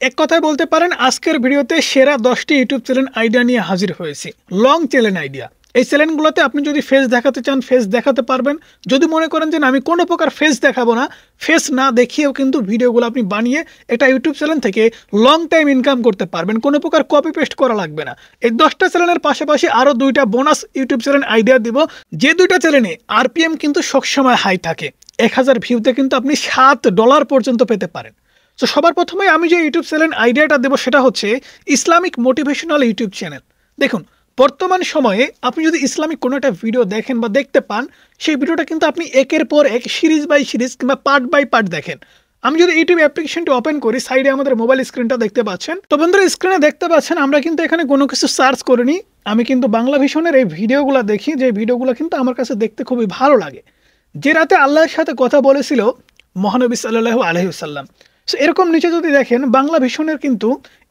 এক কথায় বলতে পারেন আজকের ভিডিওতে সেরা 10টি ইউটিউব চ্যানেল আইডিয়া নিয়ে হাজির হয়েছি। Long channel idea. এই চ্যানেলগুলোতে আপনি যদি ফেস দেখাতে চান ফেস দেখাতে পারবেন। যদি মনে করেন যে আমি কোনো প্রকার ফেস দেখাবো না, ফেস না দেখিয়েও কিন্তু ভিডিওগুলো আপনি বানিয়ে এটা ইউটিউব চ্যানেল থেকে লং টাইম ইনকাম করতে পারবেন। কোনো প্রকার কপি পেস্ট করা লাগবে না। এই 10টা চ্যানেলের পাশাপাশি আরও 2টা বোনাস ইউটিউব চ্যানেল আইডিয়া দিব, যে 2টা চ্যানেলে আরপিএম কিন্তু সবসময় হাই থাকে। 1000 ভিউতে কিন্তু আপনি $7 পর্যন্ত পেতে পারেন। তো সবার প্রথমে আমি যে ইউটিউব চ্যানেল আইডিয়াটা দেবো সেটা হচ্ছে ইসলামিক মোটিভেশনাল ইউটিউব চ্যানেল। দেখুন, বর্তমান সময়ে আপনি যদি ইসলামিক কোনো একটা ভিডিও দেখেন বা দেখতে পান, সেই ভিডিওটা কিন্তু আপনি একের পর এক সিরিজ বাই সিরিজ কিংবা পার্ট বাই পার্ট দেখেন। আমি যদি ইউটিউব অ্যাপ্লিকেশনটি ওপেন করি, সাইডে আমাদের মোবাইল স্ক্রিনটা দেখতে পাচ্ছেন। তো বন্ধুরা, স্ক্রিনে দেখতে পাচ্ছেন আমরা কিন্তু এখানে কোনো কিছু সার্চ করিনি। আমি কিন্তু বাংলা ভিশনের এই ভিডিওগুলো দেখি, যে ভিডিওগুলো কিন্তু আমার কাছে দেখতে খুবই ভালো লাগে। যে রাতে আল্লাহর সাথে কথা বলেছিল মহানবী সাল্লাল্লাহু আলাইহি ওয়াসাল্লাম। সো এরকম নিচে যদি দেখেন বাংলা ভিশনের কিন্তু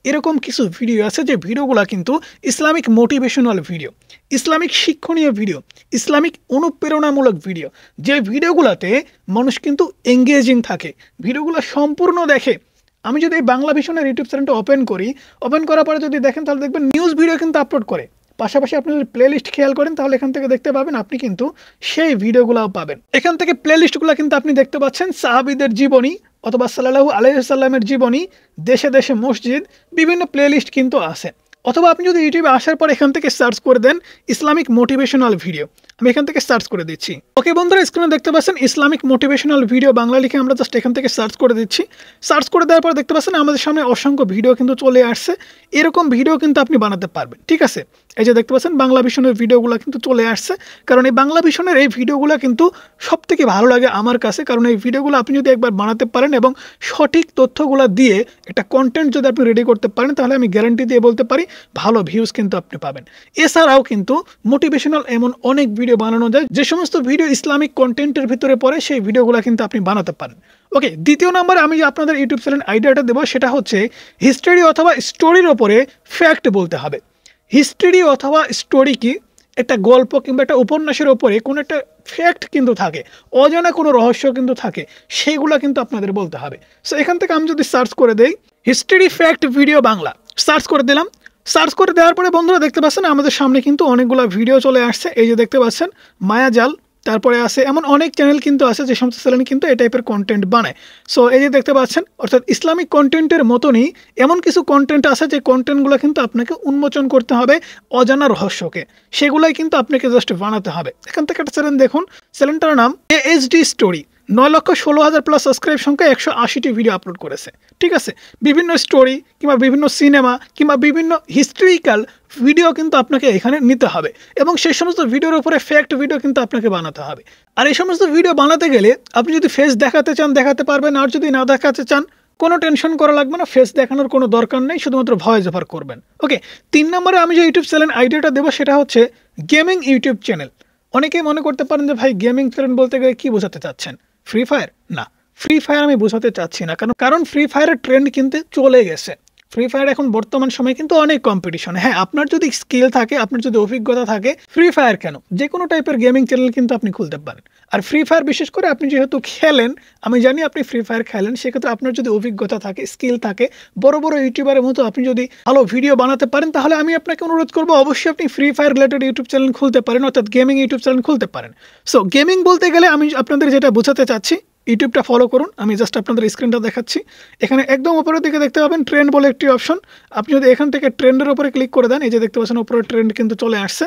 এরকম কিছু ভিডিও আছে, যে ভিডিওগুলো কিন্তু ইসলামিক মোটিভেশনাল ভিডিও, ইসলামিক শিক্ষণীয় ভিডিও, ইসলামিক অনুপ্রেরণামূলক ভিডিও। যে ভিডিওগুলোতে মানুষ কিন্তু এঙ্গেজিং থাকে, ভিডিওগুলো সম্পূর্ণ দেখে। আমি যদি এই বাংলা ভিশনের ইউটিউব চ্যানেলটা ওপেন করি, ওপেন করার পরে যদি দেখেন তাহলে দেখবেন নিউজ ভিডিও কিন্তু আপলোড করে। পাশাপাশি আপনি যদি প্লে লিস্ট খেয়াল করেন তাহলে এখান থেকে দেখতে পাবেন আপনি কিন্তু সেই ভিডিওগুলোও পাবেন। এখান থেকে প্লে লিস্টগুলো কিন্তু আপনি দেখতে পাচ্ছেন সাহাবীদের জীবনী অথবা সাল্লাল্লাহু আলাইহি ওয়াসাল্লামের জীবনী, দেশে দেশে মসজিদ, বিভিন্ন প্লে লিস্ট কিন্তু আছে। অথবা আপনি যদি ইউটিউবে আসার পর এখান থেকে সার্চ করে দেন ইসলামিক মোটিভেশনাল ভিডিও, আমি এখান থেকে সার্চ করে দিচ্ছি। ওকে বন্ধুরা, স্ক্রিনে দেখতে পাচ্ছেন ইসলামিক মোটিভেশনাল ভিডিও বাংলা লিখে আমরা জাস্ট এখান থেকে সার্চ করে দিচ্ছি। সার্চ করে দেওয়ার পর দেখতে পাচ্ছেন আমাদের সামনে অসংখ্য ভিডিও কিন্তু চলে আসছে। এরকম ভিডিও কিন্তু আপনি বানাতে পারবেন। ঠিক আছে, এই যে দেখতে পাচ্ছেন বাংলা ভিশনের ভিডিওগুলো কিন্তু চলে আসছে। কারণ এই বাংলা ভিশনের এই ভিডিওগুলো কিন্তু সব থেকে ভালো লাগে আমার কাছে। কারণ এই ভিডিওগুলো আপনি যদি একবার বানাতে পারেন এবং সঠিক তথ্যগুলো দিয়ে একটা কন্টেন্ট যদি আপনি রেডি করতে পারেন, তাহলে আমি গ্যারান্টি দিয়ে বলতে পারি ভালো ভিউজ কিন্তু আপনি পাবেন। এছাড়াও কিন্তু মোটিভেশনাল এমন অনেক ভিডিও বানানো যায়, যে সমস্ত ভিডিও ইসলামিক কন্টেন্টের ভিতরে পড়ে সেই ভিডিওগুলো কিন্তু আপনি বানাতে পারেন। ওকে, দ্বিতীয় নম্বরে আমি যে আপনাদের ইউটিউব চ্যানেল আইডিয়াটা দেবো সেটা হচ্ছে হিস্ট্রি অথবা স্টোরির ওপরে ফ্যাক্ট বলতে হবে। হিস্ট্রি অথবা স্টোরি কি, একটা গল্প কিংবা একটা উপন্যাসের ওপরে কোনো একটা ফ্যাক্ট কিন্তু থাকে, অজানা কোনো রহস্য কিন্তু থাকে, সেইগুলো কিন্তু আপনাদের বলতে হবে। সো এখান থেকে আমি যদি সার্চ করে দেই history fact video Bangla, search করে দিলাম। সার্চ করে দেওয়ার পরে বন্ধুরা দেখতে পাচ্ছেন আমাদের সামনে কিন্তু অনেকগুলো ভিডিও চলে আসছে। এই যে দেখতে পাচ্ছেন মায়াজাল, তারপরে আছে এমন অনেক চ্যানেল কিন্তু আছে যে সমস্ত চ্যানেল কিন্তু এই টাইপের কন্টেন্ট বানায়। সো এই যে দেখতে পাচ্ছেন, অর্থাৎ ইসলামিক কন্টেন্টের মতনই এমন কিছু কন্টেন্ট আছে যে কন্টেন্টগুলো কিন্তু আপনাকে উন্মোচন করতে হবে অজানা রহস্যকে, সেগুলাই কিন্তু আপনাকে জাস্ট বানাতে হবে। এখান থেকে একটা চ্যানেল দেখুন, চ্যানেলটার নাম AHD স্টোরি, 9,16,000 প্লাস সাবস্ক্রাইব সংখ্যা, 180টি ভিডিও আপলোড করেছে। ঠিক আছে, বিভিন্ন স্টোরি কিংবা বিভিন্ন সিনেমা কিংবা বিভিন্ন হিস্ট্রিক্যাল ভিডিও কিন্তু আপনাকে এখানে নিতে হবে এবং সেই সমস্ত ভিডিওর উপরে ফ্যাক্ট ভিডিও কিন্তু আপনাকে বানাতে হবে। আর এই সমস্ত ভিডিও বানাতে গেলে আপনি যদি ফেস দেখাতে চান দেখাতে পারবেন, আর যদি না দেখাতে চান কোনো টেনশন করা লাগবে না, ফেস দেখানোর কোনো দরকার নেই, শুধুমাত্র ভয়েস ওভার করবেন। ওকে, 3 নম্বরে আমি যে ইউটিউব চ্যানেল আইডিয়াটা দেবো সেটা হচ্ছে গেমিং ইউটিউব চ্যানেল। অনেকেই মনে করতে পারেন যে ভাই গেমিং চ্যানেল বলতে গেলে কী বোঝাতে চাচ্ছেন, ফ্রি ফায়ার? না, ফ্রি ফায়ার আমি বোঝাতে চাচ্ছি না। কারণ ফ্রি ফায়ারের ট্রেন্ড কিন্তু চলে গেছে। ফ্রি ফায়ার এখন বর্তমান সময়ে কিন্তু অনেক কম্পিটিশন। হ্যাঁ, আপনার যদি স্কিল থাকে, আপনার যদি অভিজ্ঞতা থাকে, ফ্রি ফায়ার কেন, যে কোনো টাইপের গেমিং চ্যানেল কিন্তু আপনি খুলতে পারেন। আর ফ্রি ফায়ার বিশেষ করে আপনি যেহেতু খেলেন, আমি জানি আপনি ফ্রি ফায়ার খেলেন, সেক্ষেত্রে আপনার যদি অভিজ্ঞতা থাকে, স্কিল থাকে, বড় বড় ইউটিউবারের মতো আপনি যদি ভালো ভিডিও বানাতে পারেন, তাহলে আমি আপনাকে অনুরোধ করবো অবশ্যই আপনি free fire related YouTube channel খুলতে পারেন, অর্থাৎ গেমিং ইউটিউব চ্যানেল খুলতে পারেন। সো গেমিং বলতে গেলে আমি আপনাদের যেটা বোঝাতে চাচ্ছি, ইউটিউবটা ফলো করুন, আমি জাস্ট আপনাদের স্ক্রিনটা দেখাচ্ছি। এখানে একদম উপরের দিকে দেখতে পাবেন ট্রেন্ড বলে একটি অপশন। আপনি যদি এখান থেকে ট্রেন্ডের উপরে ক্লিক করে দেন, এই যে দেখতে পাচ্ছেন উপরে ট্রেন্ড কিন্তু চলে আসছে।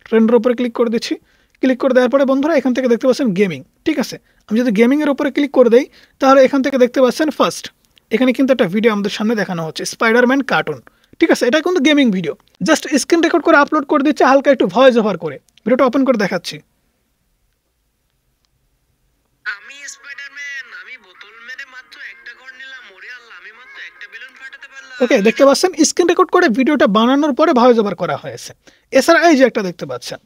ট্রেন্ডের উপরে ক্লিক করে দিচ্ছি। ক্লিক করে দেওয়ার পরে বন্ধুরা এখান থেকে দেখতে পাচ্ছেন গেমিং। ঠিক আছে, আমি যদি গেমিংয়ের উপরে ক্লিক করে দেই তাহলে এখান থেকে দেখতে পাচ্ছেন ফার্স্ট এখানে কিন্তু একটা ভিডিও আমাদের সামনে দেখানো হচ্ছে, স্পাইডারম্যান কার্টুন। ঠিক আছে, এটা কিন্তু gaming video, just screen record করে আপলোড করে দিচ্ছে হালকা একটু ভয়েস ওভার করে। ভিডিওটা ওপেন করে দেখাচ্ছি। ওকে, দেখতে পাচ্ছেন স্ক্রিন রেকর্ড করে ভিডিওটা বানানোর পরে ভয়েস ওভার করা হয়েছে। এছাড়া এই যে একটা দেখতে পাচ্ছেন,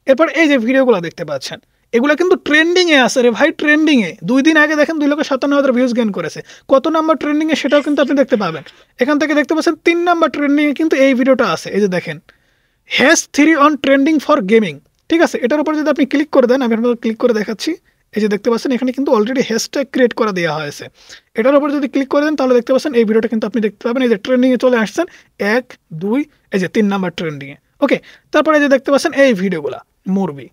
এরপর এই যে ভিডিওগুলো দেখতে পাচ্ছেন, এগুলো কিন্তু ট্রেন্ডিংয়ে আছে রে ভাই, ট্রেন্ডিংয়ে। 2 দিন আগে দেখেন 2,57,000 ভিউজ গেইন করেছে। কত নাম্বার ট্রেন্ডিংয়ে সেটাও কিন্তু আপনি দেখতে পাবেন। এখান থেকে দেখতে পাচ্ছেন 3 নাম্বার ট্রেন্ডিংয়ে কিন্তু এই ভিডিওটা আছে। এই যে দেখেন hash 3 on trending for gaming. ঠিক আছে, এটার উপর যদি আপনি ক্লিক করে দেন, আমি আপনাদের ক্লিক করে দেখাচ্ছি। এই যে দেখতে পাচ্ছেন এখানে কিন্তু অলরেডি হ্যাশট্যাগ ক্রিয়েট করে দেওয়া হয়েছে। এটার উপর যদি ক্লিক করে দেন তাহলে দেখতে পাচ্ছেন এই ভিডিওটা কিন্তু আপনি দেখতে পাবেন। এই যে ট্রেন্ডিংয়ে চলে আসছেন 1 2 এই যে 3 নাম্বার ট্রেন্ডিংয়ে। ওকে, তারপরে যে দেখতে পাচ্ছেন এই ভিডিওগুলা মুরবি,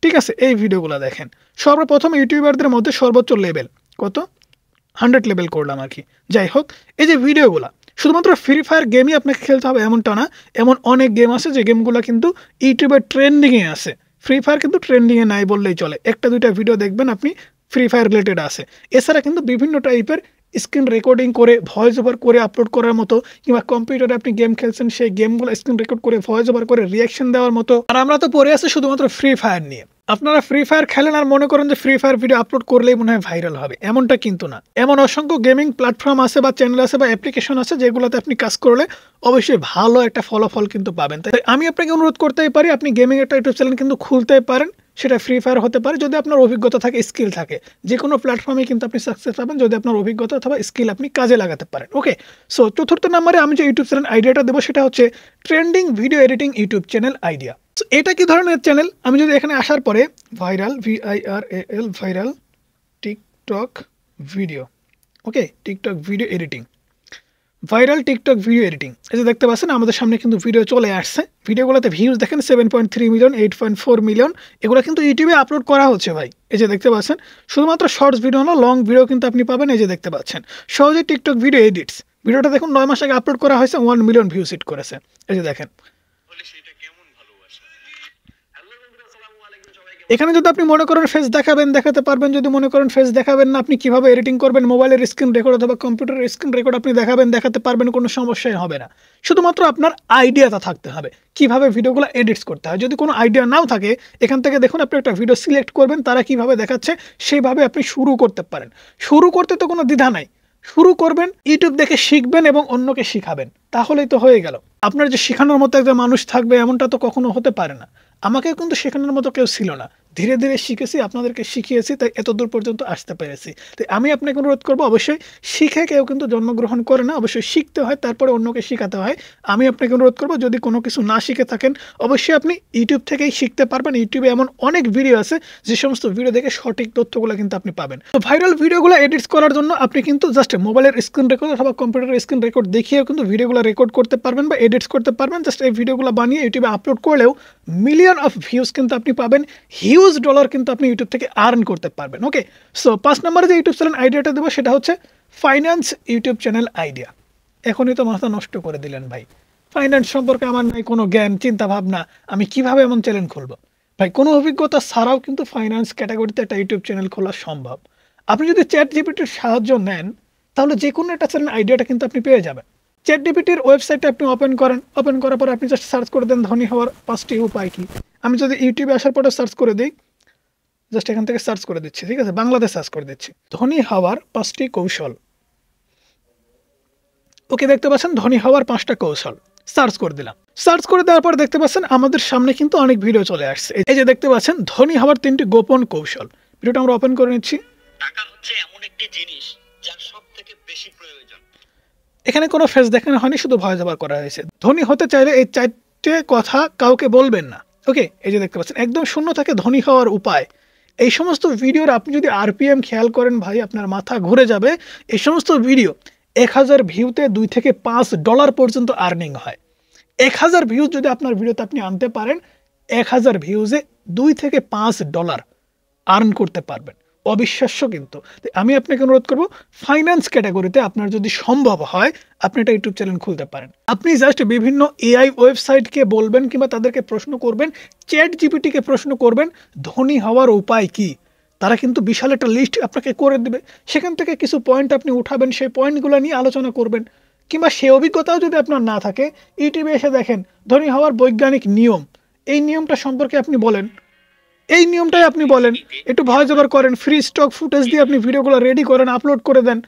ঠিক আছে, এই ভিডিওগুলো দেখেন। সর্বপ্রথম ইউটিউবারদের মধ্যে সর্বোচ্চ লেভেল কত 100 লেভেল করলাম আর কি। যাই হোক, এই যে ভিডিওগুলো শুধুমাত্র ফ্রি ফায়ার গেমই আপনাকে খেলতে হবে এমনটা না, এমন অনেক গেম আছে যে গেমগুলো কিন্তু ইউটিউবের ট্রেন্ডিংয়ে আছে। ফ্রি ফায়ার কিন্তু ট্রেন্ডিংয়ে নাই বললেই চলে, একটা দুইটা ভিডিও দেখবেন আপনি ফ্রি ফায়ার রিলেটেড আছে। এছাড়া কিন্তু বিভিন্ন টাইপের স্ক্রিন রেকর্ডিং করে ভয়েস ওভার করে আপলোড করার মতো, কিংবা কম্পিউটারে আপনি গেম খেলছেন সেই গেমগুলো স্ক্রিন রেকর্ড করে ভয়েস ওভার করে রিয়াকশন দেওয়ার মতো। আর আমরা তো পড়ে আছি শুধুমাত্র ফ্রি ফায়ার নিয়ে। আপনারা ফ্রি ফায়ার খেলেন আর মনে করেন যে ফ্রি ফায়ার ভিডিও আপলোড করলেই মনে হয় ভাইরাল হবে, এমনটা কিন্তু না। এমন অসংখ্য গেমিং প্ল্যাটফর্ম আছে বা চ্যানেল আছে বা অ্যাপ্লিকেশন আছে যেগুলোতে আপনি কাজ করলে অবশ্যই ভালো একটা ফলাফল কিন্তু পাবেন। তাই আমি আপনাকে অনুরোধ করতেই পারি আপনি গেমিং একটা ইউটিউব চ্যানেল কিন্তু খুলতেই পারেন। সেটা ফ্রি ফায়ার হতে পারে যদি আপনার অভিজ্ঞতা থাকে, স্কিল থাকে। যে কোনো প্ল্যাটফর্মে কিন্তু আপনি সাকসেস পাবেন যদি আপনার অভিজ্ঞতা অথবা স্কিল আপনি কাজে লাগাতে পারেন। ওকে, সো চতুর্থ নম্বরে আমি যে ইউটিউব চ্যানেল আইডিয়াটা দেবো সেটা হচ্ছে trending video editing YouTube channel idea. So এটা কি ধরনের চ্যানেল? আমি যদি এখানে আসার পরে viral VIRAL viral TikTok video, okay, TikTok video editing, viral TikTok video editing, এই যে দেখতে পাচ্ছেন আমাদের সামনে কিন্তু ভিডিও চলে আসছে। ভিডিওগুলোতে ভিউজ দেখেন 7.3 মিলিয়ন, 8.4 মিলিয়ন, এগুলো কিন্তু ইউটিউবে আপলোড করা হচ্ছে ভাই। এই যে দেখতে পাচ্ছেন শুধুমাত্র শর্টস ভিডিও না, লং ভিডিও কিন্তু আপনি পাবেন। এই যে দেখতে পাচ্ছেন সহজে টিকটক ভিডিও এডিটস, ভিডিওটা দেখুন 9 মাস আগে আপলোড করা হয়েছে, 1 মিলিয়ন ভিউজ হিট করেছে। এই যে দেখেন, এখানে যদি আপনি মনে করেন ফেস দেখাবেন দেখাতে পারবেন, যদি মনে করেন ফেস দেখাবেন না আপনি কিভাবে এডিটিং করবেন, মোবাইলের স্ক্রিন রেকর্ড অথবা কম্পিউটারের স্ক্রিন রেকর্ড আপনি দেখাবেন দেখাতে পারবেন, কোনো সমস্যাই হবে না। শুধুমাত্র আপনার আইডিয়াটা থাকতে হবে কিভাবে ভিডিওগুলো এডিটস করতে হয়। যদি কোনো আইডিয়া নাও থাকে এখান থেকে দেখুন আপনি একটা ভিডিও সিলেক্ট করবেন, তারা কিভাবে দেখাচ্ছে সেইভাবে আপনি শুরু করতে পারেন। শুরু করতে তো কোনো দ্বিধা নাই, শুরু করবেন, ইউটিউব দেখে শিখবেন এবং অন্যকে শিখাবেন, তাহলেই তো হয়ে গেল। আপনার যে শেখানোর মতো একজন মানুষ থাকবে এমনটা তো কখনো হতে পারে না। আমাকেও কিন্তু শেখানোর মতো কেউ ছিল না, ধীরে ধীরে শিখেছি, আপনাদেরকে শিখিয়েছি, তাই এতদূর পর্যন্ত আসতে পেরেছি। তাই আমি আপনাকে অনুরোধ করবো অবশ্যই শিখে কেউ কিন্তু জন্মগ্রহণ করে না, অবশ্যই শিখতে হয়, তারপরে অন্যকে শেখাতে হয়। আমি আপনাকে অনুরোধ করবো যদি কোনো কিছু না শিখে থাকেন অবশ্যই আপনি ইউটিউব থেকেই শিখতে পারবেন। ইউটিউবে এমন অনেক ভিডিও আছে যে সমস্ত ভিডিও দেখে সঠিক তথ্যগুলো কিন্তু আপনি পাবেন। তো ভাইরাল ভিডিওগুলো এডিটস করার জন্য আপনি কিন্তু জাস্ট মোবাইলের স্ক্রিন রেকর্ড অথবা কম্পিউটারের স্ক্রিন রেকর্ড দেখিয়েও কিন্তু ভিডিওগুলো রেকর্ড করতে পারবেন বা এডিটস করতে পারবেন। জাস্ট এই ভিডিওগুলো বানিয়ে ইউটিউবে আপলোড করলেও মিলিয়ন অফ ভিউজ কিন্তু আপনি পাবেন, হিউজ ডলার কিন্তু আপনি ইউটিউব থেকে আর্ন করতে পারবেন। ওকে, সো 5 নম্বরে যে ইউটিউব চ্যানেল আইডিয়াটা দেবো সেটা হচ্ছে ফাইন্যান্স ইউটিউব চ্যানেল আইডিয়া। এখনই তো মাথা নষ্ট করে দিলেন ভাই, ফাইন্যান্স সম্পর্কে আমার নাই কোনো জ্ঞান চিন্তা ভাবনা, আমি কিভাবে এমন চ্যানেল খুলবো? ভাই কোনো অভিজ্ঞতা ছাড়াও কিন্তু ফাইন্যান্স ক্যাটাগরিতে একটা ইউটিউব চ্যানেল খোলা সম্ভব। আপনি যদি চ্যাট জিপিটির সাহায্য নেন তাহলে যে কোনো একটা চ্যানেল আইডিয়াটা কিন্তু আপনি পেয়ে যাবেন। চ্যাট জিপিটির ওয়েবসাইটটা আপনি ওপেন করেন, ওপেন করার পরে আপনি জাস্ট সার্চ করে দেন ধনী হওয়ার 5টি উপায় কি। আমি যদি ইউটিউবে আসার পরে সার্চ করে দিই, জাস্ট এখান থেকে সার্চ করে দিচ্ছি, ঠিক আছে, বাংলাদেশ সার্চ করে দিচ্ছি ধনী হওয়ার 5টি কৌশল। ওকে, দেখতে পাচ্ছেন ধনী হওয়ার 5টা কৌশল, সার্চ করে দিলাম। সার্চ করে দেওয়ার পর দেখতে পাচ্ছেন আমাদের সামনে কিন্তু অনেক ভিডিও চলে আসছে। এই যে দেখতে পাচ্ছেন ধনী হওয়ার 3টি গোপন কৌশল, ভিডিওটা আমরা ওপেন করে নিচ্ছি। টাকা হচ্ছে এমন একটি জিনিস যার সবথেকে বেশি প্রয়োজন। এখানে কোনো ফেস দেখানো হয়নি, শুধু ভয়েস ওভার করা হয়েছে। ধনী হতে চাইলে এই 4টে কথা কাউকে বলবেন না। ওকে, এই যে দেখতে পাচ্ছেন একদম শূন্য থেকে ধনী হওয়ার উপায়। এই সমস্ত ভিডিওর আপনি যদি RPM খেয়াল করেন ভাই আপনার মাথা ঘুরে যাবে। এই সমস্ত ভিডিও 1000 ভিউতে $2 থেকে $5 পর্যন্ত আর্নিং হয়। 1000 ভিউজ যদি আপনার ভিডিওতে আপনি আনতে পারেন, 1000 ভিউজে $2 থেকে $5 আর্ন করতে পারবেন। অবিশ্বাস্য কিন্তু। আমি আপনাকে অনুরোধ করব ফাইন্যান্স ক্যাটাগরিতে আপনার যদি সম্ভব হয় আপনি একটা ইউটিউব চ্যানেল খুলতে পারেন। আপনি জাস্ট বিভিন্ন AI ওয়েবসাইটকে বলবেন কিংবা তাদেরকে প্রশ্ন করবেন, চ্যাট জিপিটিকে প্রশ্ন করবেন ধনী হওয়ার উপায় কি, তারা কিন্তু বিশাল একটা লিস্ট আপনাকে করে দেবে। সেখান থেকে কিছু পয়েন্ট আপনি উঠাবেন, সেই পয়েন্টগুলো নিয়ে আলোচনা করবেন। কিংবা সেই অভিজ্ঞতাও যদি আপনার না থাকে ইউটিউবে এসে দেখেন ধনী হওয়ার বৈজ্ঞানিক নিয়ম, এই নিয়মটা সম্পর্কে আপনি বলেন, এই নিয়মটাই আপনি বলেন, একটু ভয়েস ওভার করেন, ফ্রি স্টক ফুটেজ দিয়ে আপনি ভিডিওগুলো রেডি করেন, আপলোড করে দেন,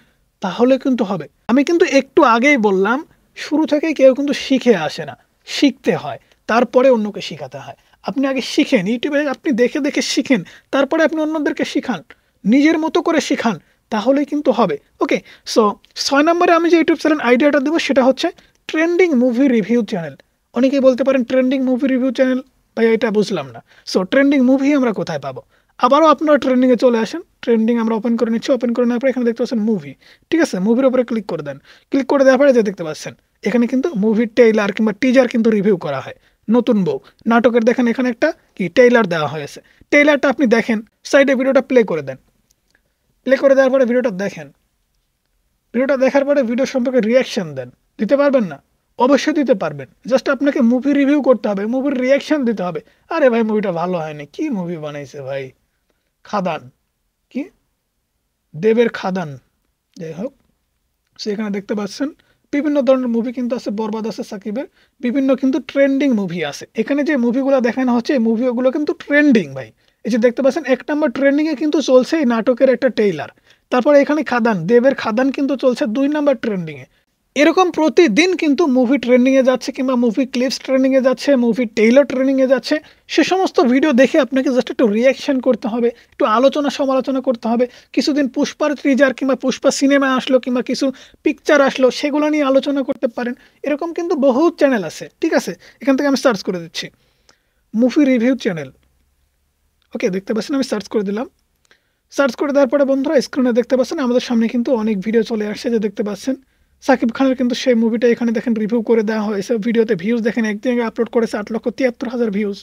তাহলে কিন্তু হবে। আমি কিন্তু একটু আগেই বললাম শুরু থেকে কেউ কিন্তু শিখে আসে না, শিখতে হয়, তারপরে অন্যকে শেখাতে হয়। আপনি আগে শিখেন, ইউটিউবে আপনি দেখে দেখে শিখেন, তারপরে আপনি অন্যদেরকে শিখান, নিজের মতো করে শিখান, তাহলেই কিন্তু হবে। ওকে, সো 6 নম্বরে আমি যে ইউটিউব চ্যানেল আইডিয়াটা দেবো সেটা হচ্ছে ট্রেন্ডিং মুভি রিভিউ চ্যানেল। অনেকেই বলতে পারেন ট্রেন্ডিং মুভি রিভিউ চ্যানেল ভাই এটা বুঝলাম না। সো ট্রেন্ডিং মুভি আমরা কোথায় পাবো? আবারও আপনারা ট্রেন্ডিংয়ে চলে আসেন। ট্রেন্ডিং আমরা ওপেন করে নিচ্ছি। ওপেন করে নেওয়ার পরে এখানে দেখতে পাচ্ছেন মুভি, ঠিক আছে? মুভির উপরে ক্লিক করে দেন। ক্লিক করে দেওয়ার পরে যে দেখতে পাচ্ছেন এখানে কিন্তু মুভির ট্রেইলার কিংবা টিজার কিন্তু রিভিউ করা হয়। নতুন বউ নাটকের দেখেন এখানে একটা কি ট্রেইলার দেওয়া হয়েছে। ট্রেইলারটা আপনি দেখেন, সাইডে ভিডিওটা প্লে করে দেন। প্লে করে দেওয়ার পরে ভিডিওটা দেখেন। ভিডিওটা দেখার পরে ভিডিও সম্পর্কে রিয়াকশন দেন। দিতে পারবেন না? অবশ্যই দিতে পারবেন। জাস্ট আপনাকে মুভি রিভিউ করতে হবে, মুভির রিয়াকশন দিতে হবে। আরে ভাই মুভিটা ভালো হয়নি, কি মুভি বানাইছে ভাই, খাদান, কি দেবের খাদান, যাই হোক। সেখানে দেখতে পাচ্ছেন বিভিন্ন ধরনের মুভি কিন্তু আছে, বরবাদ আছে সাকিবের, বিভিন্ন কিন্তু ট্রেন্ডিং মুভি আছে। এখানে যে মুভিগুলো দেখানো হচ্ছে এই মুভিগুলো কিন্তু ট্রেন্ডিং ভাই। এই যে দেখতে পাচ্ছেন 1 নম্বর ট্রেন্ডিংয়ে কিন্তু চলছে এই নাটকের একটা ট্রেইলার। তারপরে এখানে খাদান, দেবের খাদান কিন্তু চলছে 2 নম্বর ট্রেন্ডিংয়ে। এরকম প্রতিদিন কিন্তু মুভি ট্রেন্ডিংয়ে যাচ্ছে কিংবা মুভি ক্লিপস ট্রেন্ডিংয়ে যাচ্ছে, মুভি ট্রেইলার ট্রেন্ডিংয়ে যাচ্ছে। সে সমস্ত ভিডিও দেখে আপনাকে জাস্ট একটু রিয়াকশন করতে হবে, একটু আলোচনা সমালোচনা করতে হবে। কিছুদিন পুষ্পার ট্রিজার কিংবা পুষ্পা সিনেমা আসলো কিংবা কিছু পিকচার আসলো, সেগুলো নিয়ে আলোচনা করতে পারেন। এরকম কিন্তু বহু চ্যানেল আছে, ঠিক আছে? এখান থেকে আমি সার্চ করে দিচ্ছি মুভি রিভিউ চ্যানেল। ওকে, দেখতে পাচ্ছেন আমি সার্চ করে দিলাম। সার্চ করে দেওয়ার পরে বন্ধুরা স্ক্রিনে দেখতে পাচ্ছেন আমাদের সামনে কিন্তু অনেক ভিডিও চলে আসছে। যে দেখতে পাচ্ছেন সাকিব খানের কিন্তু সেই মুভিটা এখানে দেখেন রিভিউ করে দেওয়া হয়েছে। ভিডিওতে ভিউজ দেখেন, একদিন আগে আপলোড করেছে 8,73,000 ভিউজ।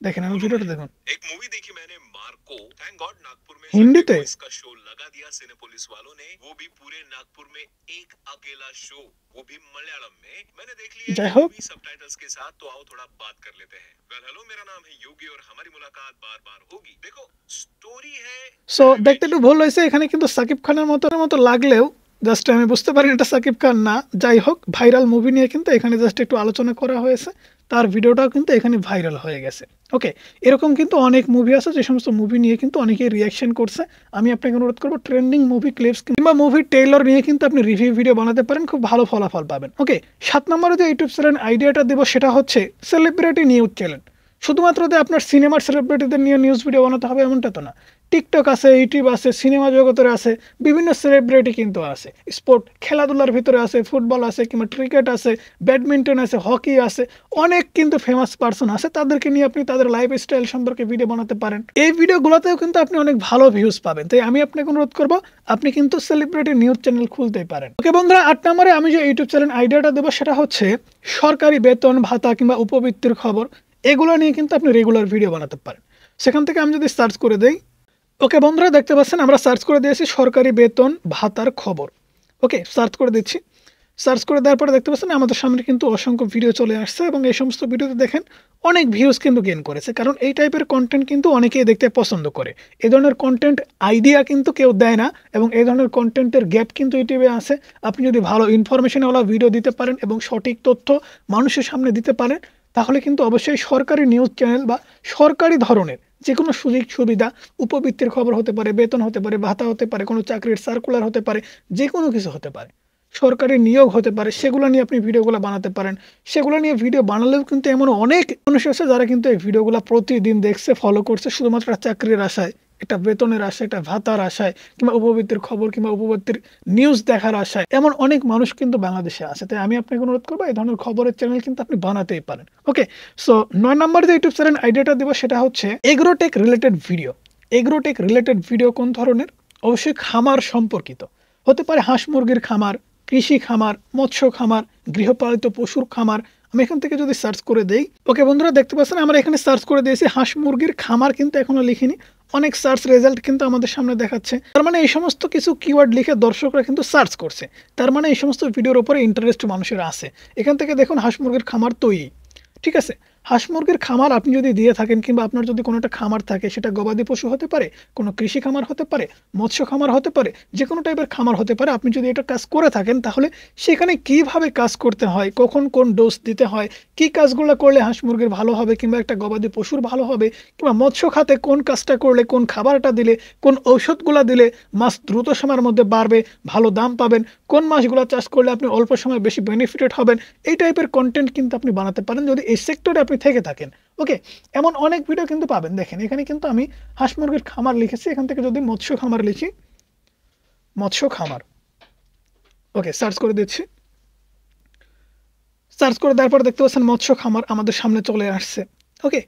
দেখেন আমি ভিডিওটা দেখুন एक मूवी देखी मैंने मार्को, थैंक गॉड नागपुर में हिंदीতে। संडे को इसका शो लगा दिया सिनेपोलिस वालों ने, वो भी पूरे नागपुर में एक अकेला शो, वो भी मलयालम में। मैंने देख लिया जय ये हो। मूवी सबटाइटल्स के साथ, तो आओ थोड़ा बात कर लेते हैं। वेल हेलो, मेरा नाम है योगी और हमारी मुलाकात बार बार होगी। देखो स्टोरी है সো দেখতে একটু ভুল হয়েছে, এখানে কিন্তু সাকিব খানের মতো লাগলেও জাস্ট আমি বুঝতে পারি এটা সাকিব খান না। যাই হোক, ভাইরাল মুভি নিয়ে কিন্তু এখানে জাস্ট একটু আলোচনা করা হয়েছে, তার ভিডিওটাও কিন্তু এখানে ভাইরাল হয়ে গেছে। ওকে, এরকম কিন্তু অনেক মুভি আছে যে সমস্ত মুভি নিয়ে কিন্তু অনেকেই রিয়াকশন করছে। আমি আপনাকে অনুরোধ করবো ট্রেন্ডিং মুভি ক্লিপস কিংবা মুভি ট্রেইলার নিয়ে কিন্তু আপনি রিভিউ ভিডিও বানাতে পারেন, খুব ভালো ফলাফল পাবেন। ওকে, 7 নম্বরে যে ইউটিউব চ্যানেল আইডিয়াটা দেবো সেটা হচ্ছে সেলিব্রিটি নিউজ চ্যানেল। শুধুমাত্র যে আপনার সিনেমার সেলিব্রিটিদের নিয়ে নিউজ ভিডিও বানাতে হবে এমনটা তো না। টিকটক আছে, ইউটিউব আছে, সিনেমা জগতের আছে, বিভিন্ন সেলিব্রিটি কিন্তু আছে। স্পোর্ট খেলাধুলার ভিতরে আছে, ফুটবল আছে কিংবা ক্রিকেট আছে, ব্যাডমিন্টন আছে, হকি আছে, অনেক কিন্তু ফেমাস পার্সন আছে। তাদেরকে নিয়ে আপনি তাদের লাইফ স্টাইল সম্পর্কে ভিডিও বানাতে পারেন। এই ভিডিওগুলোতেও কিন্তু আপনি অনেক ভালো ভিউজ পাবেন। তাই আমি আপনাকে অনুরোধ করবো আপনি কিন্তু সেলিব্রিটি নিউজ চ্যানেল খুলতেই পারেন। ওকে বন্ধুরা, 8 নম্বরে আমি যে ইউটিউব চ্যানেল আইডিয়াটা দেবো সেটা হচ্ছে সরকারি বেতন ভাতা কিংবা উপবৃত্তির খবর, এগুলো নিয়ে কিন্তু আপনি রেগুলার ভিডিও বানাতে পারেন। সেখান থেকে আমি যদি সার্চ করে দেই, ওকে বন্ধুরা দেখতে পাচ্ছেন আমরা সার্চ করে দিয়েছি সরকারি বেতন ভাতার খবর। ওকে, সার্চ করে দিচ্ছি। সার্চ করে দেওয়ার পরে দেখতে পাচ্ছেন আমাদের সামনে কিন্তু অসংখ্য ভিডিও চলে আসছে এবং এই সমস্ত ভিডিওতে দেখেন অনেক ভিউজ কিন্তু গেইন করেছে, কারণ এই টাইপের কন্টেন্ট কিন্তু অনেকেই দেখতে পছন্দ করে। এই ধরনের কন্টেন্ট আইডিয়া কিন্তু কেউ দেয় না এবং এই ধরনের কন্টেন্টের গ্যাপ কিন্তু ইউটিউবে আছে। আপনি যদি ভালো ইনফরমেশনওয়ালা ভিডিও দিতে পারেন এবং সঠিক তথ্য মানুষের সামনে দিতে পারেন, তাহলে কিন্তু অবশ্যই সরকারি নিউজ চ্যানেল বা সরকারি ধরনের যে কোনো সুযোগ সুবিধা, উপবৃত্তির খবর হতে পারে, বেতন হতে পারে, ভাতা হতে পারে, কোনো চাকরির সার্কুলার হতে পারে, যে কোনো কিছু হতে পারে, সরকারি নিয়োগ হতে পারে, সেগুলো নিয়ে আপনি ভিডিওগুলো বানাতে পারেন। সেগুলো নিয়ে ভিডিও বানালেও কিন্তু এমন অনেক মানুষ আছে যারা কিন্তু এই ভিডিওগুলো প্রতিদিন দেখছে, ফলো করছে, শুধুমাত্র চাকরির আশায়, একটা বেতনের আশায়, একটা ভাতার আশায় কিংবা উপবৃত্তির খবর কিংবা উপবৃত্তির নিউজ দেখার আশায়। এমন অনেক মানুষ কিন্তু বাংলাদেশে আছে। তাই আমি আপনাকে অনুরোধ করবো এই ধরনের খবরের চ্যানেল কিন্তু আপনি বানাতেই পারেন। ওকে, সো 9 নম্বর যে ইউটিউব চ্যানেল আইডিয়াটা দেবো সেটা হচ্ছে Agrotech related video. Agrotech related video কোন ধরনের? অবশ্যই খামার সম্পর্কিত হতে পারে, হাঁস মুরগির খামার, কৃষি খামার, মৎস্য খামার, গৃহপালিত পশুর খামার। আমি এখান থেকে যদি সার্চ করে দেই, ওকে বন্ধুরা দেখতে পাচ্ছেন আমরা এখানে সার্চ করে দিয়েছি হাঁস মুরগির খামার, কিন্তু এখনো লিখিনি। অনেক সার্চ রেজাল্ট কিন্তু আমাদের সামনে দেখাচ্ছে। তার মানে এই সমস্ত কিছু কিওয়ার্ড লিখে দর্শকরা কিন্তু সার্চ করছে, তার মানে এই সমস্ত ভিডিওর উপরে ইন্টারেস্ট মানুষের আছে। এখান থেকে দেখুন হাঁস মুরগির খামার তৈরি, ঠিক আছে? হাঁস মুরগির খামার আপনি যদি দিয়ে থাকেন কিংবা আপনার যদি কোনো একটা খামার থাকে, সেটা গবাদি পশু হতে পারে, কোনো কৃষি খামার হতে পারে, মৎস্য খামার হতে পারে, যে কোনো টাইপের খামার হতে পারে। আপনি যদি এটা কাজ করে থাকেন তাহলে সেখানে কিভাবে কাজ করতে হয়, কখন কোন ডোজ দিতে হয়, কি কাজগুলো করলে হাঁস মুরগির ভালো হবে কিংবা একটা গবাদি পশুর ভালো হবে, কিংবা মৎস্য খাতে কোন কাজটা করলে, কোন খাবারটা দিলে, কোন ঔষধগুলো দিলে মাছ দ্রুত সময়ের মধ্যে বাড়বে, ভালো দাম পাবেন, কোন মাছগুলো চাষ করলে আপনি অল্প সময় বেশি বেনিফিটেড হবেন, এই টাইপের কন্টেন্ট কিন্তু আপনি বানাতে পারেন যদি এই সেক্টরে আপনি থেকে থাকেন। ওকে, এমন অনেক ভিডিও কিন্তু পাবেন। দেখেন এখানে কিন্তু আমি হাঁস মুরগির খামার লিখেছি, এখান থেকে যদি মৎস্য খামার লিখি, মৎস্য খামার, ওকে সার্চ করে দিচ্ছি। সার্চ করে দেওয়ার পর দেখতে পাচ্ছেন মৎস্য খামার আমাদের সামনে চলে আসছে। ওকে,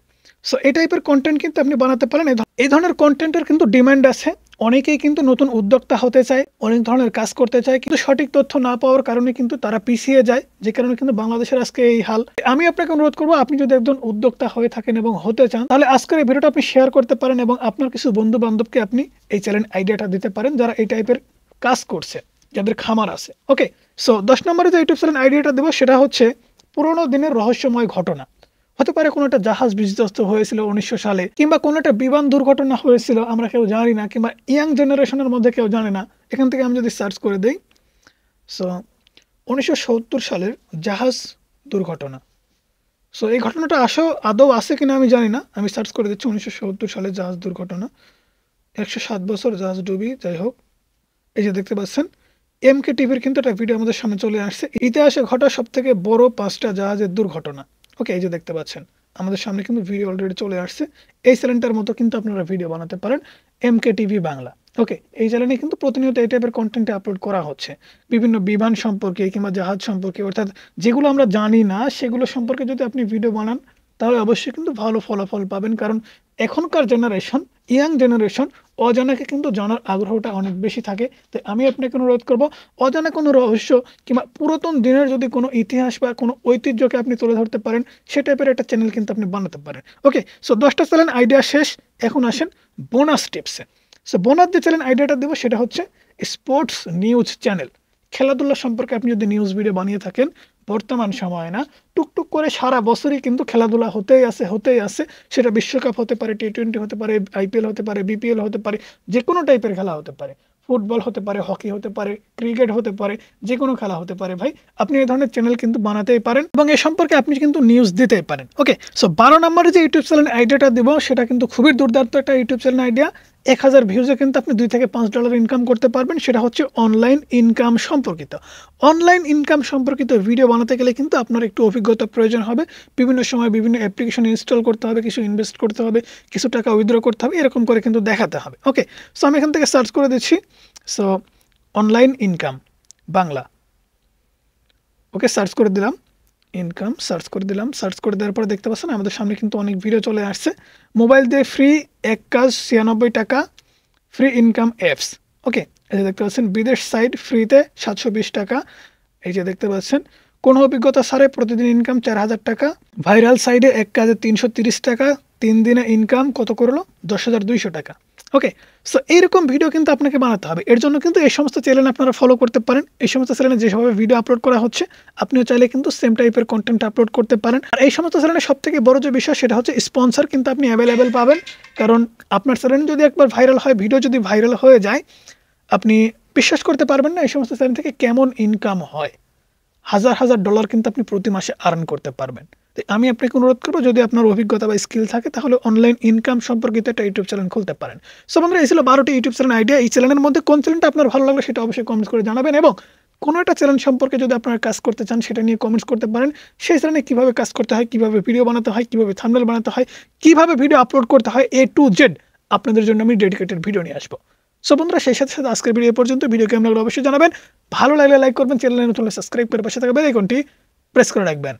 সো এই টাইপের কন্টেন্ট কিন্তু আপনি বানাতে পারেন। এই ধরনের কন্টেন্টের কিন্তু ডিমান্ড আছে। অনেকেই কিন্তু নতুন উদ্যোক্তা হতে চায়, অনেক ধরনের কাজ করতে চায়, কিন্তু সঠিক তথ্য না পাওয়ার কারণে কিন্তু তারা পিছিয়ে যায়, যে কারণে কিন্তু বাংলাদেশের আজকে এই হাল। আমি আপনাকে অনুরোধ করবো, আপনি যদি একজন উদ্যোক্তা হয়ে থাকেন এবং হতে চান, তাহলে আজকের এই ভিডিওটা আপনি শেয়ার করতে পারেন এবং আপনার কিছু বন্ধু বান্ধবকে আপনি এই চ্যালেঞ্জ আইডিয়াটা দিতে পারেন যারা এই টাইপের কাজ করছে, যাদের খামার আছে। ওকে, সো 10 নম্বরে যে ইউটিউব চ্যানেল আইডিয়াটা দেবো সেটা হচ্ছে পুরোনো দিনের রহস্যময় ঘটনা। হতে পারে কোনো একটা জাহাজ বিধ্বস্ত হয়েছিল 1900 সালে, কিংবা কোনো একটা বিমান দুর্ঘটনা হয়েছিল আমরা কেউ জানি না, কিংবা ইয়াং জেনারেশনের মধ্যে কেউ জানে না। এখান থেকে আমি যদি সার্চ করে দিই, সো 1970 সালের জাহাজ দুর্ঘটনা। সো এই ঘটনাটা আদৌ আছে কিনা আমি জানি না, আমি সার্চ করে দিচ্ছি 1970 সালের জাহাজ দুর্ঘটনা, 107 বছর জাহাজ ডুবি। যাই হোক, এই যে দেখতে পাচ্ছেন এমকে টিভির কিন্তু একটা ভিডিও আমাদের সামনে চলে আসছে, ইতিহাসে ঘটা সব থেকে বড় 5টা জাহাজের দুর্ঘটনা। ওকে, এই যে দেখতে পাচ্ছেন আমাদের সামনে কিন্তু ভিডিও অলরেডি চলে আসছে। এই চ্যানেলটার মতো কিন্তু আপনারা ভিডিও বানাতে পারেন, এমকে টিভি বাংলা। ওকে, এই চ্যানেলে কিন্তু প্রতিনিয়ত এই টাইপের কন্টেন্ট আপলোড করা হচ্ছে, বিভিন্ন বিমান সম্পর্কে কিংবা জাহাজ সম্পর্কে, অর্থাৎ যেগুলো আমরা জানি না সেগুলো সম্পর্কে যদি আপনি ভিডিও বানান তাহলে অবশ্যই কিন্তু ভালো ফলাফল পাবেন। কারণ এখনকার জেনারেশন, ইয়াং জেনারেশন, অজানাকে কিন্তু জানার আগ্রহটা অনেক বেশি থাকে। তাই আমি আপনাকে অনুরোধ করব, অজানা কোনো রহস্য কিংবা পুরাতন দিনের যদি কোনো ইতিহাস বা কোনো ঐতিহ্যকে আপনি তুলে ধরতে পারেন, সে টাইপের একটা চ্যানেল কিন্তু আপনি বানাতে পারেন। ওকে, সো 10টা চ্যানেল আইডিয়া শেষ, এখন আসেন বোনাস টিপসে। সো বোনাস যে চ্যানেল আইডিয়াটা দেবো সেটা হচ্ছে স্পোর্টস নিউজ চ্যানেল। খেলাধুলা সম্পর্কে আপনি যদি নিউজ ভিডিও বানিয়ে থাকেন, বর্তমান সময়ে না, টুকটুক করে সারা বছরই কিন্তু খেলাধুলা হতেই আছে। সেটা বিশ্বকাপ হতে পারে, টি20 হতে পারে, আইপিএল হতে পারে, বিপিএল হতে পারে, যে কোনো টাইপের খেলা হতে পারে, ফুটবল হতে পারে, হকি হতে পারে, ক্রিকেট হতে পারে, যে কোনো খেলা হতে পারে। ভাই, আপনি এই ধরনের চ্যানেল কিন্তু বানাতেই পারেন এবং এ সম্পর্কে আপনি কিন্তু নিউজ দিতেই পারেন। ওকে, সো 12 নম্বরে যে ইউটিউব চ্যানেল আইডিয়াটা দিব সেটা কিন্তু খুবই দুর্দান্ত একটা ইউটিউব চ্যানেল আইডিয়া। 1000 ভিউজে কিন্তু আপনি $2 থেকে $5 ইনকাম করতে পারবেন। সেটা হচ্ছে অনলাইন ইনকাম সম্পর্কিত। অনলাইন ইনকাম সম্পর্কিত ভিডিও বানাতে গেলে কিন্তু আপনার একটু অভিজ্ঞতা প্রয়োজন হবে। বিভিন্ন সময় বিভিন্ন অ্যাপ্লিকেশন ইনস্টল করতে হবে, কিছু ইনভেস্ট করতে হবে, কিছু টাকা উইথড্র করতে হবে, এরকম করে কিন্তু দেখাতে হবে। ওকে, সো আমি এখান থেকে সার্চ করে দিচ্ছি, সো অনলাইন ইনকাম বাংলা। ওকে, সার্চ করে দিলাম, ইনকাম সার্চ করে দিলাম। সার্চ করে দেওয়ার পরে দেখতে পাচ্ছেন আমাদের সামনে কিন্তু অনেক ভিডিও চলে আসছে। মোবাইল দিয়ে ফ্রি এক কাজ 96 টাকা, ফ্রি ইনকাম অ্যাপস। ওকে, এই যে দেখতে পাচ্ছেন বিদেশ সাইট ফ্রিতে 720 টাকা। এই যে দেখতে পাচ্ছেন কোনো অভিজ্ঞতা ছাড়াই প্রতিদিন ইনকাম 4000 টাকা। ভাইরাল সাইডে এক কাজে 330 টাকা, 3 দিনে ইনকাম কত করলো 10,200 টাকা। ওকে, সো এইরকম ভিডিও কিন্তু আপনাকে বানাতে হবে। এর জন্য কিন্তু এই সমস্ত চ্যানেল আপনারা ফলো করতে পারেন। এই সমস্ত চ্যানেলে যেভাবে ভিডিও আপলোড করা হচ্ছে আপনিও চাইলে কিন্তু সেম টাইপের কন্টেন্ট আপলোড করতে পারেন। আর এই সমস্ত চ্যানেলের সব থেকে বড় যে বিষয় সেটা হচ্ছে স্পন্সর কিন্তু আপনি অ্যাভেলেবেল পাবেন। কারণ আপনার চ্যানেল যদি একবার ভাইরাল হয়, ভিডিও যদি ভাইরাল হয়ে যায়, আপনি বিশ্বাস করতে পারবেন না এই সমস্ত চ্যানেল থেকে কেমন ইনকাম হয়। $1000 কিন্তু আপনি প্রতি মাসে আর্ন করতে পারবেন। তাই আমি আপনাকে অনুরোধ করবো, যদি আপনার অভিজ্ঞতা বা স্কিল থাকে তাহলে অনলাইন ইনকাম সম্পর্কিত একটা ইউটিউব চ্যানেল খুলতে পারেন। সো বন্ধুরা, এই ছিল 12টি ইউটিউব চ্যানেল আইডিয়া। এই চ্যানেলের মধ্যে কোন চ্যানেলটা আপনার ভালো লাগলো সেটা অবশ্যই কমেন্টস করে জানাবেন, এবং কোনো একটা চ্যানেল সম্পর্কে যদি আপনারা কাজ করতে চান সেটা নিয়ে কমেন্টস করতে পারেন। সেই চ্যানেলে কীভাবে কাজ করতে হয়, কীভাবে ভিডিও বানাতে হয়, কীভাবে থাম্বনেল বানাতে হয়, কীভাবে ভিডিও আপলোড করতে হয়, A to Z আপনাদের জন্য আমি ডেডিকেটেড ভিডিও নিয়ে আসবো। সো বন্ধুরা, সেই সাথে সাথে আজকের ভিডিও পর্যন্ত। ভিডিও কেমন লাগলো অবশ্যই জানাবেন, ভালো লাগলে লাইক করবেন, চ্যানেলে নতুন হলে সাবস্ক্রাইব করে পাশে থাকা বেল আইকনটি প্রেস করে রাখবেন।